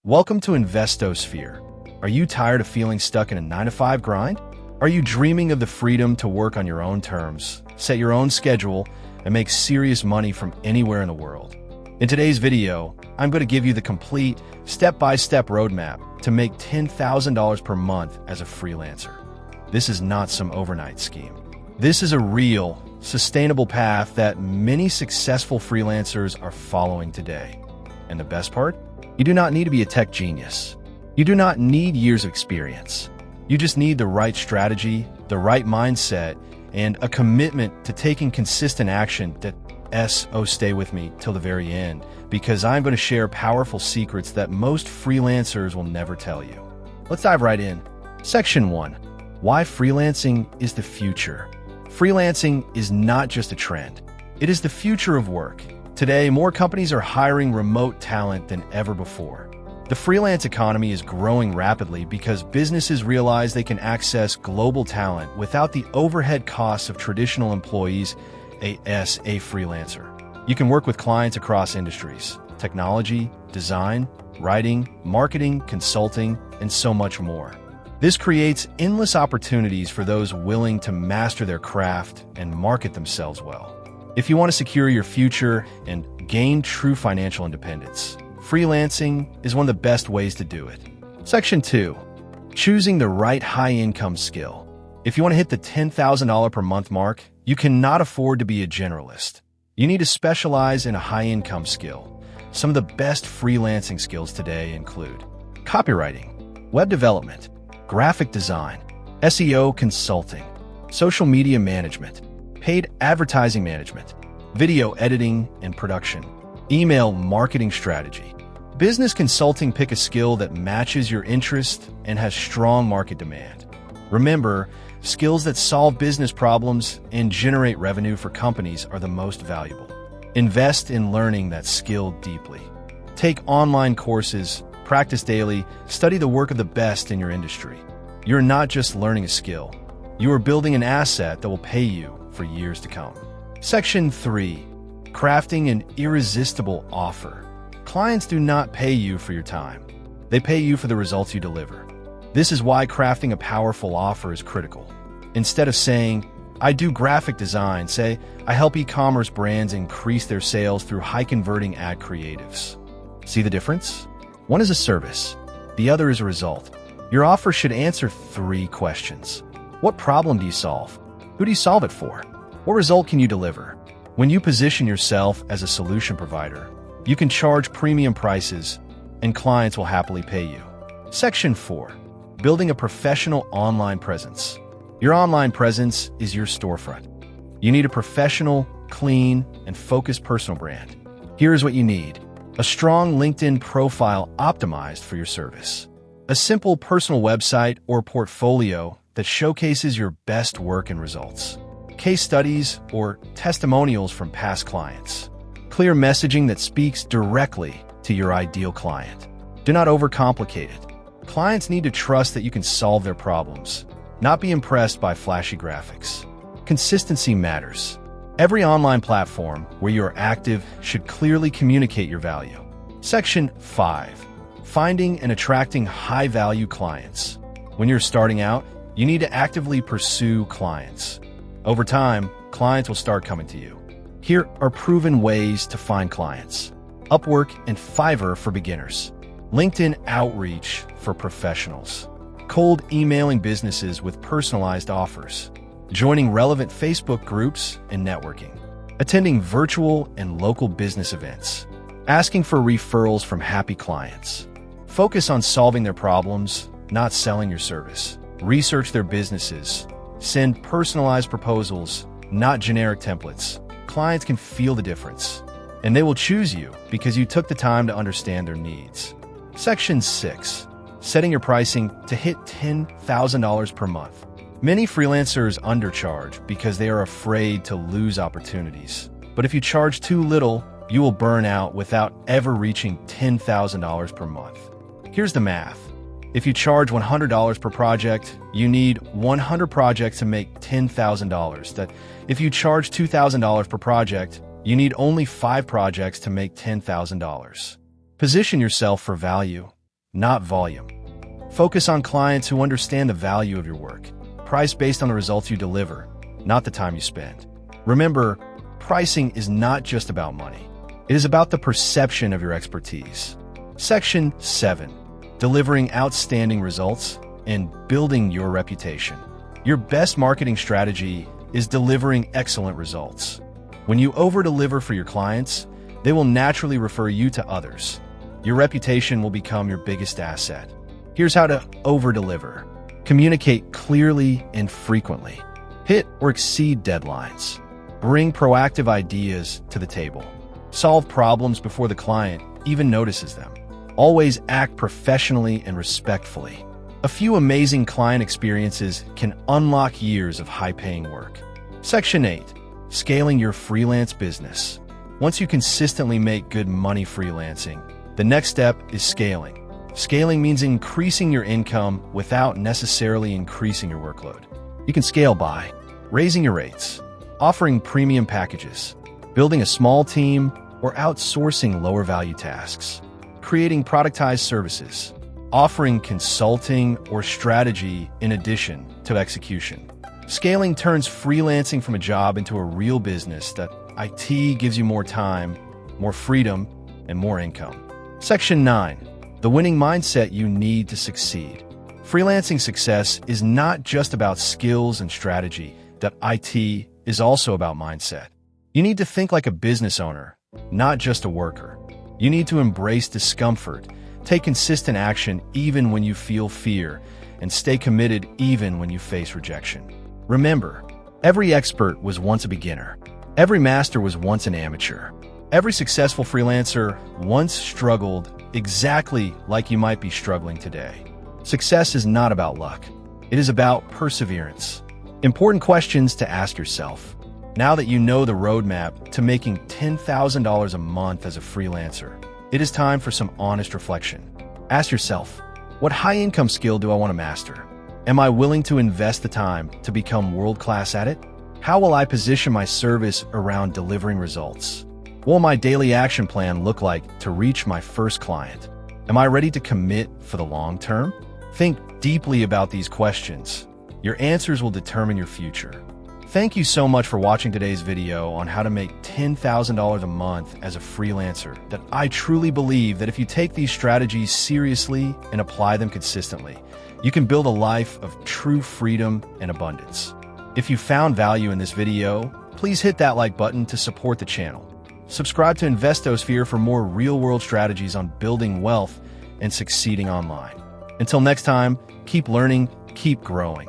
Welcome to InvestoSphere. Are you tired of feeling stuck in a 9-to-5 grind? Are you dreaming of the freedom to work on your own terms, set your own schedule, and make serious money from anywhere in the world? In today's video, I'm going to give you the complete, step-by-step roadmap to make $10,000 per month as a freelancer. This is not some overnight scheme. This is a real, sustainable path that many successful freelancers are following today. And the best part? You do not need to be a tech genius. You do not need years of experience. You just need the right strategy, the right mindset, and a commitment to taking consistent action stay with me till the very end, because I'm going to share powerful secrets that most freelancers will never tell you. Let's dive right in. Section 1. Why freelancing is the future. Freelancing is not just a trend. It is the future of work. Today, more companies are hiring remote talent than ever before. The freelance economy is growing rapidly because businesses realize they can access global talent without the overhead costs of traditional employees, a freelancer. You can work with clients across industries, technology, design, writing, marketing, consulting, and so much more. This creates endless opportunities for those willing to master their craft and market themselves well. If you want to secure your future and gain true financial independence, freelancing is one of the best ways to do it. Section 2. Choosing the right high-income skill. If you want to hit the $10,000 per month mark, you cannot afford to be a generalist. You need to specialize in a high-income skill. Some of the best freelancing skills today include copywriting, web development, graphic design, SEO consulting, social media management, paid advertising management, video editing and production, email marketing strategy, business consulting. Pick a skill that matches your interest and has strong market demand. Remember, skills that solve business problems and generate revenue for companies are the most valuable. Invest in learning that skill deeply. Take online courses, practice daily, study the work of the best in your industry. You're not just learning a skill. You are building an asset that will pay you for years to come. Section 3. Crafting an irresistible offer. Clients do not pay you for your time. They pay you for the results you deliver. This is why crafting a powerful offer is critical. Instead of saying, "I do graphic design," say, "I help e-commerce brands increase their sales through high-converting ad creatives." See the difference? One is a service. The other is a result. Your offer should answer 3 questions. What problem do you solve? Who do you solve it for? What result can you deliver? When you position yourself as a solution provider, you can charge premium prices, and clients will happily pay you. Section 4. Building a professional online presence. Your online presence is your storefront. You need a professional, clean, and focused personal brand. Here's what you need: a strong LinkedIn profile optimized for your service, a simple personal website or portfolio that showcases your best work and results, case studies or testimonials from past clients, clear messaging that speaks directly to your ideal client. Do not overcomplicate it. Clients need to trust that you can solve their problems, not be impressed by flashy graphics. Consistency matters. Every online platform where you are active should clearly communicate your value. Section 5. Finding and attracting high-value clients. When you're starting out, you need to actively pursue clients. Over time, clients will start coming to you. Here are proven ways to find clients: Upwork and Fiverr for beginners, LinkedIn outreach for professionals, cold emailing businesses with personalized offers, joining relevant Facebook groups and networking, attending virtual and local business events, asking for referrals from happy clients. Focus on solving their problems, not selling your service. Research their businesses. Send personalized proposals, not generic templates. Clients can feel the difference, and they will choose you because you took the time to understand their needs. Section 6. Setting your pricing to hit $10,000 per month. Many freelancers undercharge because they are afraid to lose opportunities. But if you charge too little, you will burn out without ever reaching $10,000 per month. Here's the math. If you charge $100 per project, you need 100 projects to make $10,000. If you charge $2,000 per project, you need only 5 projects to make $10,000. Position yourself for value. not volume. Focus on clients who understand the value of your work. Price based on the results you deliver, not the time you spend. Remember, pricing is not just about money. It is about the perception of your expertise. Section 7. Delivering outstanding results and building your reputation. Your best marketing strategy is delivering excellent results. When you over-deliver for your clients, they will naturally refer you to others. Your reputation will become your biggest asset. Here's how to over-deliver. Communicate clearly and frequently. Hit or exceed deadlines. Bring proactive ideas to the table. Solve problems before the client even notices them. Always act professionally and respectfully. A few amazing client experiences can unlock years of high-paying work. Section 8. Scaling your freelance business. Once you consistently make good money freelancing, the next step is scaling. Scaling means increasing your income without necessarily increasing your workload. You can scale by raising your rates, offering premium packages, building a small team, or outsourcing lower-value tasks, creating productized services, offering consulting or strategy in addition to execution. Scaling turns freelancing from a job into a real business that IT gives you more time, more freedom, and more income. Section 9. The winning mindset you need to succeed. Freelancing success is not just about skills and strategy. That IT is also about mindset. You need to think like a business owner, not just a worker. You need to embrace discomfort, take consistent action even when you feel fear, and stay committed even when you face rejection. Remember, every expert was once a beginner. Every master was once an amateur. Every successful freelancer once struggled exactly like you might be struggling today. Success is not about luck. It is about perseverance. Important questions to ask yourself. Now that you know the roadmap to making $10,000 a month as a freelancer, it is time for some honest reflection. Ask yourself, what high-income skill do I want to master? Am I willing to invest the time to become world-class at it? How will I position my service around delivering results? What will my daily action plan look like to reach my first client? Am I ready to commit for the long term? Think deeply about these questions. Your answers will determine your future. Thank you so much for watching today's video on how to make $10,000 a month as a freelancer. That I truly believe that if you take these strategies seriously and apply them consistently, you can build a life of true freedom and abundance. If you found value in this video, please hit that like button to support the channel. Subscribe to InvestoSphere for more real-world strategies on building wealth and succeeding online. Until next time, keep learning, keep growing.